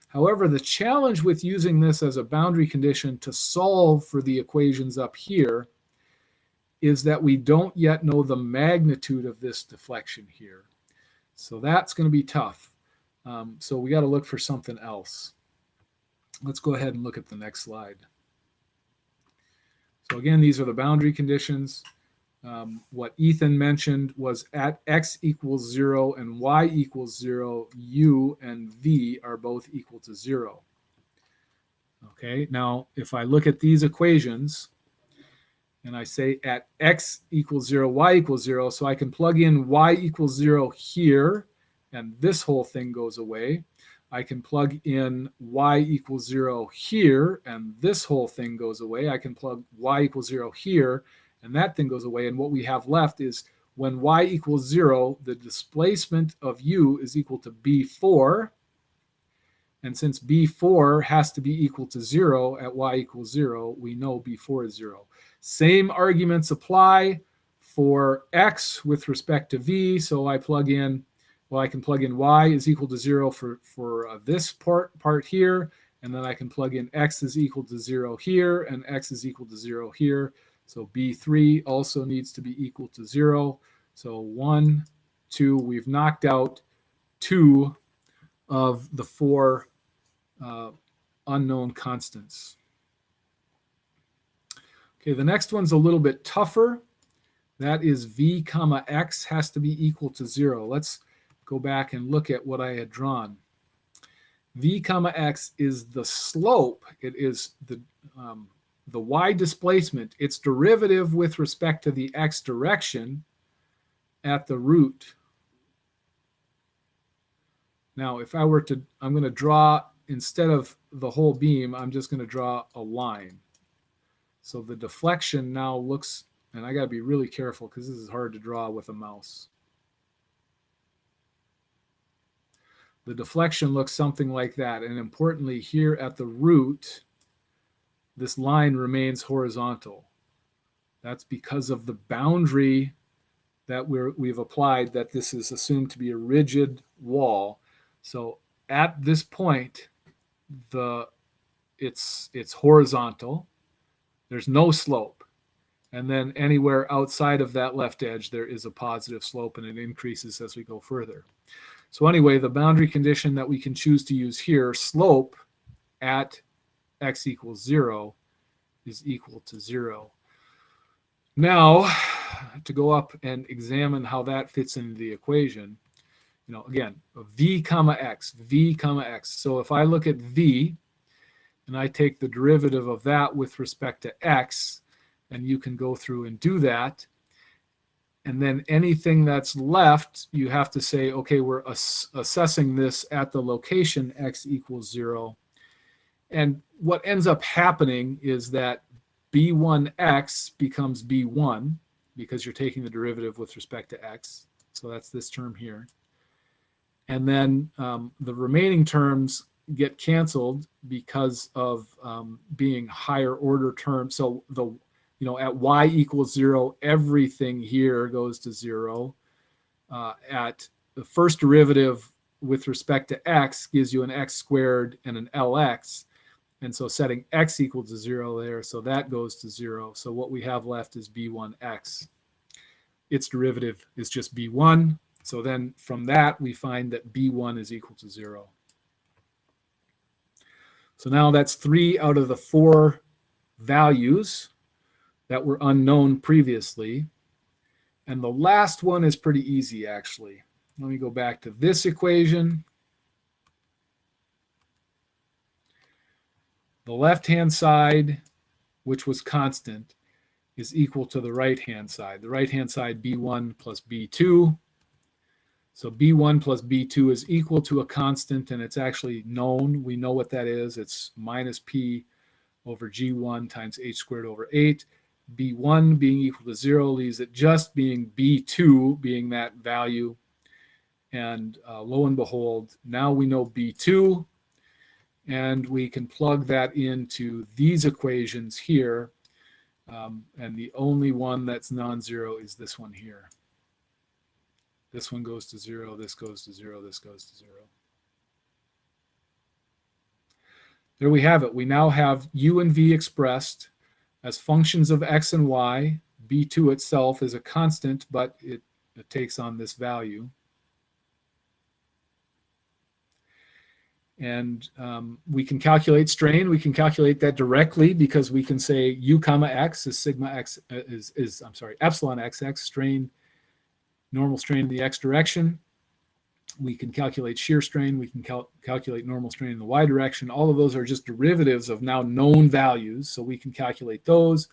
However, the challenge with using this as a boundary condition to solve for the equations up here is that we don't yet know the magnitude of this deflection here. So that's going to be tough. So we got to look for something else. Let's go ahead and look at the next slide. So again, these are the boundary conditions. What Ethan mentioned was at x equals 0 and y equals 0, U and V are both equal to 0. Okay, now if I look at these equations, and I say at x equals 0, y equals 0, so I can plug in y equals 0 here, and this whole thing goes away. I can plug in y equals 0 here, and this whole thing goes away. I can plug y equals 0 here, and that thing goes away. And what we have left is when y equals 0, the displacement of u is equal to b4. And since b4 has to be equal to 0 at y equals 0, we know b4 is 0. Same arguments apply for x with respect to v. So I plug in, well, I can plug in y is equal to 0 for this part here. And then I can plug in x is equal to 0 here, and x is equal to 0 here. So b3 also needs to be equal to 0. So 1, 2, we've knocked out 2 of the 4 unknown constants. Okay, the next one's a little bit tougher. That is v comma x has to be equal to 0. Let's go back and look at what I had drawn. V comma x is the slope. It is the y displacement. Its derivative with respect to the x direction at the root. Now, if I were to, I'm going to draw, instead of the whole beam, I'm just going to draw a line. So the deflection now looks, and I got to be really careful because this is hard to draw with a mouse. The deflection looks something like that. And importantly, here at the root, this line remains horizontal. That's because of the boundary that we've applied, that this is assumed to be a rigid wall. So at this point, it's horizontal. There's no slope. And then anywhere outside of that left edge, there is a positive slope, and it increases as we go further. So anyway, the boundary condition that we can choose to use here, slope at x equals 0, is equal to 0. Now, to go up and examine how that fits into the equation, again, v comma x. So if I look at v, and I take the derivative of that with respect to x, and you can go through and do that, and then anything that's left, you have to say, okay, we're assessing this at the location x equals 0. And what ends up happening is that b1x becomes b1 because you're taking the derivative with respect to x. So that's this term here. And then the remaining terms get canceled because of being higher order terms. So at y equals 0, everything here goes to 0. At the first derivative with respect to x gives you an x squared and an lx. And so setting x equal to 0 there, so that goes to 0. So what we have left is b1x. Its derivative is just b1. So then from that, we find that b1 is equal to 0. So now that's 3 out of the 4 values that were unknown previously. And the last one is pretty easy, actually. Let me go back to this equation. The left-hand side, which was constant, is equal to the right-hand side. The right-hand side, b1 plus b2. So b1 plus b2 is equal to a constant, and it's actually known. We know what that is. It's minus p over g1 times h squared over 8. b1 being equal to 0 leaves it just being b2 being that value. And lo and behold, now we know b2, and we can plug that into these equations here. And the only one that's non-zero is this one here. This one goes to 0, this goes to 0, this goes to 0. There we have it. We now have u and v expressed as functions of x and y. b2 itself is a constant, but it takes on this value. And we can calculate strain. We can calculate that directly because we can say u comma x is sigma x epsilon xx, strain, normal strain in the x direction. We can calculate shear strain. We can calculate normal strain in the y direction. All of those are just derivatives of now known values. So we can calculate those.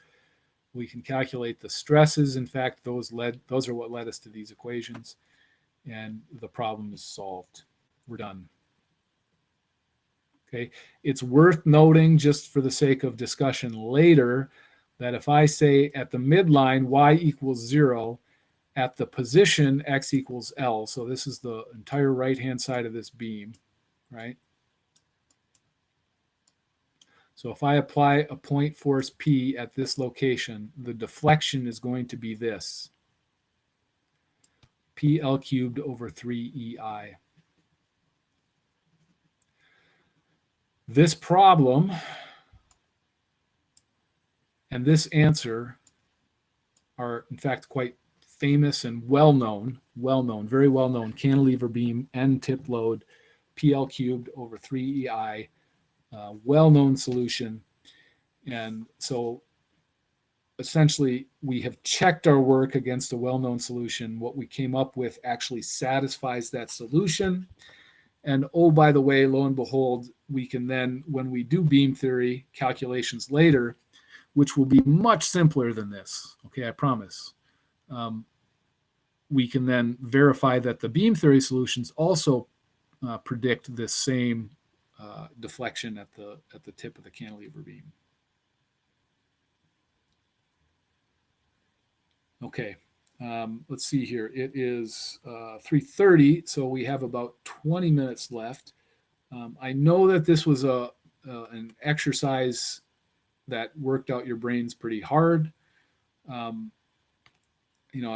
We can calculate the stresses. In fact, those are what led us to these equations. And the problem is solved. We're done. Okay. It's worth noting, just for the sake of discussion later, that if I say at the midline y equals 0, at the position x equals L, so this is the entire right-hand side of this beam, right? So if I apply a point force P at this location, the deflection is going to be this, PL cubed over 3EI. This problem and this answer are, in fact, quite famous and well-known, very well-known cantilever beam end tip load, PL cubed over 3EI, well-known solution. And so essentially we have checked our work against a well-known solution. What we came up with actually satisfies that solution. And oh, by the way, lo and behold, we can then, when we do beam theory calculations later, which will be much simpler than this, okay, I promise. we can then verify that the beam theory solutions also predict this same deflection at the tip of the cantilever beam. Okay, let's see here. It is 3:30, so we have about 20 minutes left. I know that this was an exercise that worked out your brains pretty hard.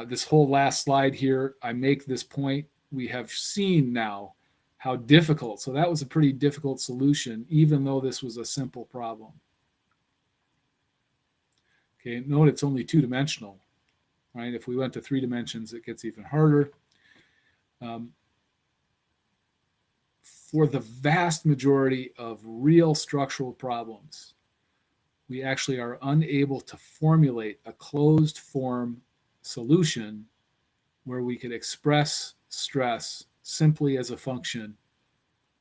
This whole last slide here, I make this point. We have seen now how difficult. So that was a pretty difficult solution, even though this was a simple problem. Okay, note it's only two-dimensional, right? If we went to 3 dimensions, it gets even harder. For the vast majority of real structural problems, we actually are unable to formulate a closed form solution where we could express stress simply as a function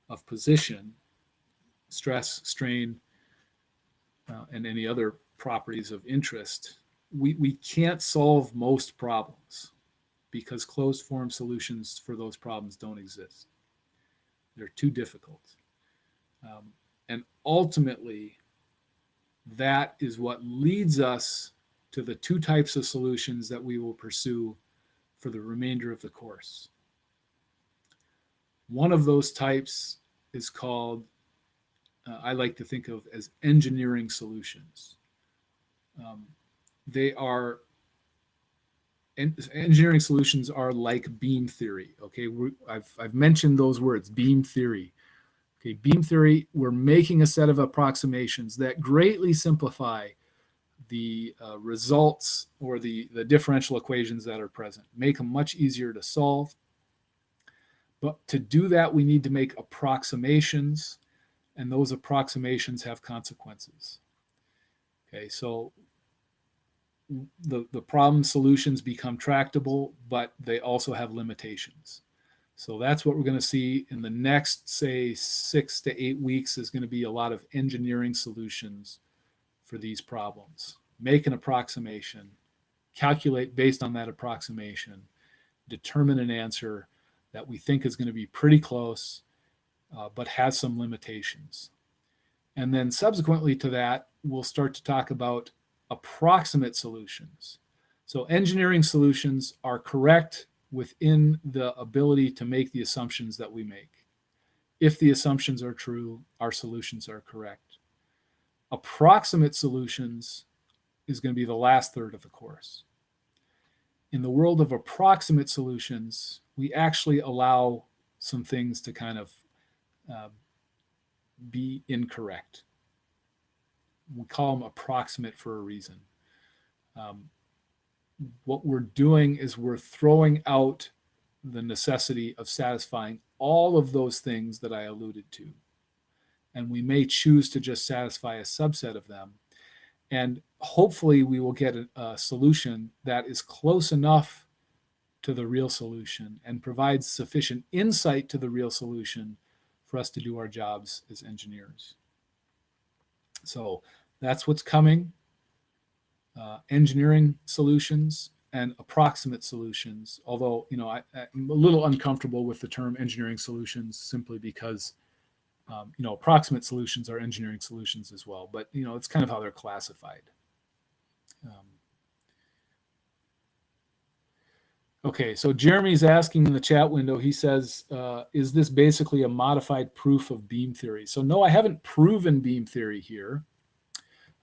of position, stress, strain, and any other properties of interest. We can't solve most problems because closed form solutions for those problems don't exist. They're too difficult. And ultimately, that is what leads us to the 2 types of solutions that we will pursue for the remainder of the course. One of those types is called, I like to think of as engineering solutions. Engineering solutions are like beam theory. Okay, I've mentioned those words, beam theory. Okay, beam theory, we're making a set of approximations that greatly simplify the results or the differential equations that are present, make them much easier to solve. But to do that, we need to make approximations, and those approximations have consequences. Okay, so the problem solutions become tractable, but they also have limitations. So that's what we're going to see in the next, say, 6 to 8 weeks is going to be a lot of engineering solutions for these problems. Make an approximation, calculate based on that approximation, determine an answer that we think is going to be pretty close, but has some limitations. And then subsequently to that, we'll start to talk about approximate solutions. So engineering solutions are correct within the ability to make the assumptions that we make. If the assumptions are true, our solutions are correct. Approximate solutions is going to be the last third of the course. In the world of approximate solutions, we actually allow some things to kind of be incorrect. We call them approximate for a reason. What we're doing is we're throwing out the necessity of satisfying all of those things that I alluded to. And we may choose to just satisfy a subset of them. And hopefully we will get a solution that is close enough to the real solution and provides sufficient insight to the real solution for us to do our jobs as engineers. So that's what's coming. Engineering solutions and approximate solutions, although I'm a little uncomfortable with the term engineering solutions simply because approximate solutions are engineering solutions as well, but it's kind of how they're classified. Okay, so Jeremy's asking in the chat window, he says, is this basically a modified proof of beam theory? So no, I haven't proven beam theory here.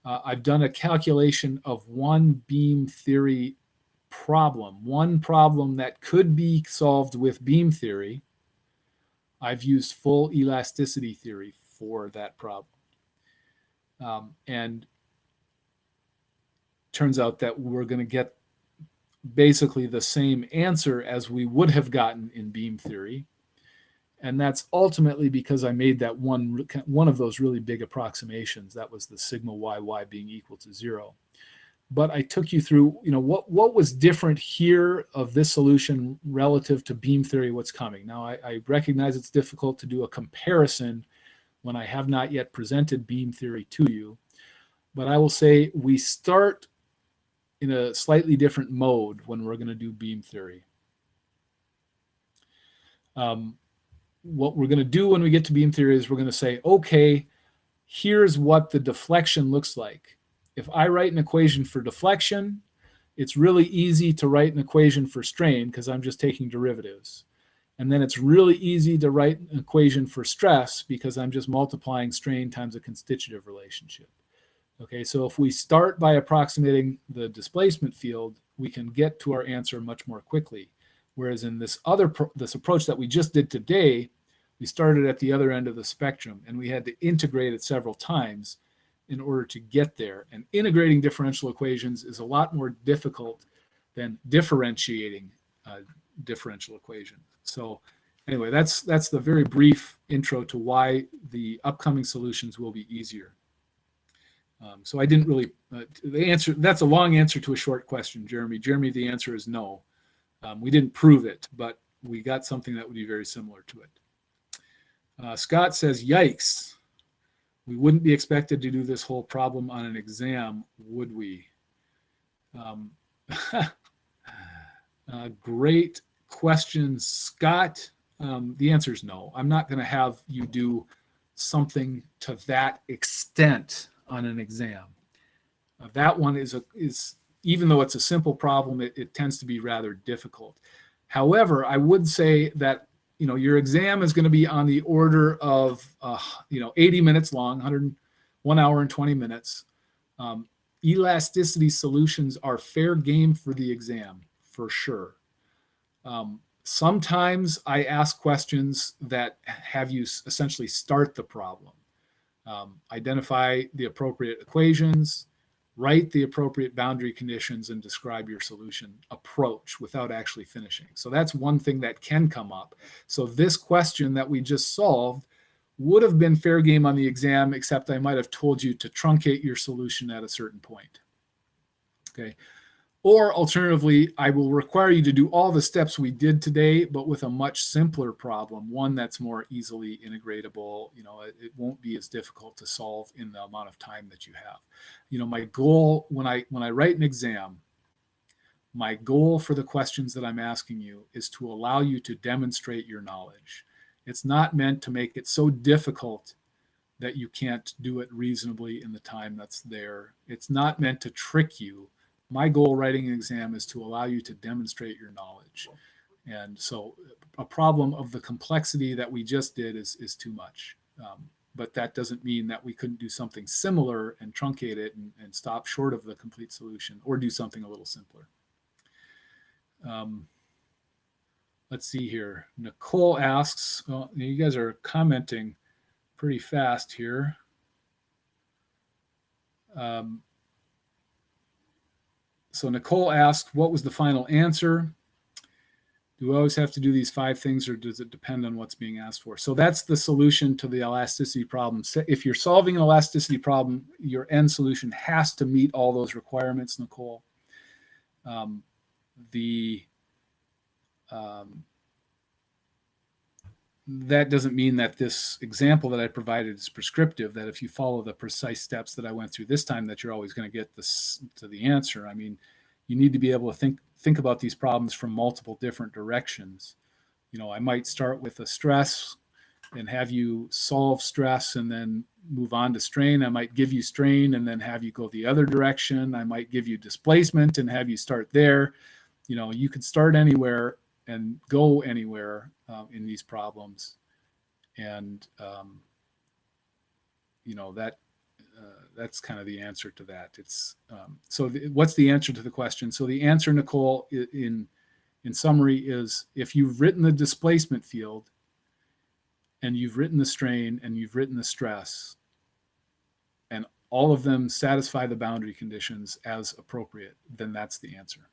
I've done a calculation of one beam theory problem, one problem that could be solved with beam theory. I've used full elasticity theory for that problem. And turns out that we're going to get basically the same answer as we would have gotten in beam theory. And that's ultimately because I made that one of those really big approximations. That was the sigma yy being equal to 0. But I took you through, what was different here of this solution relative to beam theory, what's coming. Now, I recognize it's difficult to do a comparison when I have not yet presented beam theory to you. But I will say we start in a slightly different mode when we're going to do beam theory. What we're going to do when we get to beam theory is we're going to say, okay, here's what the deflection looks like. If I write an equation for deflection, it's really easy to write an equation for strain because I'm just taking derivatives. And then it's really easy to write an equation for stress because I'm just multiplying strain times a constitutive relationship. Okay, so if we start by approximating the displacement field, we can get to our answer much more quickly. Whereas in this approach that we just did today, we started at the other end of the spectrum and we had to integrate it several times in order to get there. And integrating differential equations is a lot more difficult than differentiating differential equations. So anyway, that's the very brief intro to why the upcoming solutions will be easier. So I didn't really, the answer, that's a long answer to a short question, Jeremy. Jeremy, the answer is no. We didn't prove it, but we got something that would be very similar to it. Scott says, yikes. We wouldn't be expected to do this whole problem on an exam, would we? Great question, Scott. The answer is no. I'm not going to have you do something to that extent on an exam. That one is even though it's a simple problem, it tends to be rather difficult. However, I would say that your exam is going to be on the order of 80 minutes long, 1 hour and 20 minutes. Elasticity solutions are fair game for the exam, for sure. Sometimes I ask questions that have you essentially start the problem. Identify the appropriate equations, write the appropriate boundary conditions, and describe your solution approach without actually finishing. So that's one thing that can come up. So this question that we just solved would have been fair game on the exam, except I might have told you to truncate your solution at a certain point. Okay. Or alternatively, I will require you to do all the steps we did today, but with a much simpler problem, one that's more easily integratable. It won't be as difficult to solve in the amount of time that you have. My goal when I write an exam, my goal for the questions that I'm asking you is to allow you to demonstrate your knowledge. It's not meant to make it so difficult that you can't do it reasonably in the time that's there. It's not meant to trick you. My goal writing an exam is to allow you to demonstrate your knowledge. And so a problem of the complexity that we just did is too much. But that doesn't mean that we couldn't do something similar and truncate it and stop short of the complete solution or do something a little simpler. Let's see here. Nicole asks, well, you guys are commenting pretty fast here. So Nicole asked, what was the final answer? Do we always have to do these 5 things, or does it depend on what's being asked for? So that's the solution to the elasticity problem. If you're solving an elasticity problem, your end solution has to meet all those requirements, Nicole. That doesn't mean that this example that I provided is prescriptive, that if you follow the precise steps that I went through this time, that you're always going to get this to the answer. I mean, you need to be able to think about these problems from multiple different directions. I might start with a stress and have you solve stress and then move on to strain. I might give you strain and then have you go the other direction. I might give you displacement and have you start there. You could start anywhere and go anywhere in these problems. And, that's kind of the answer to that. It's what's the answer to the question? So the answer, Nicole, in summary is, if you've written the displacement field and you've written the strain and you've written the stress, and all of them satisfy the boundary conditions as appropriate, then that's the answer.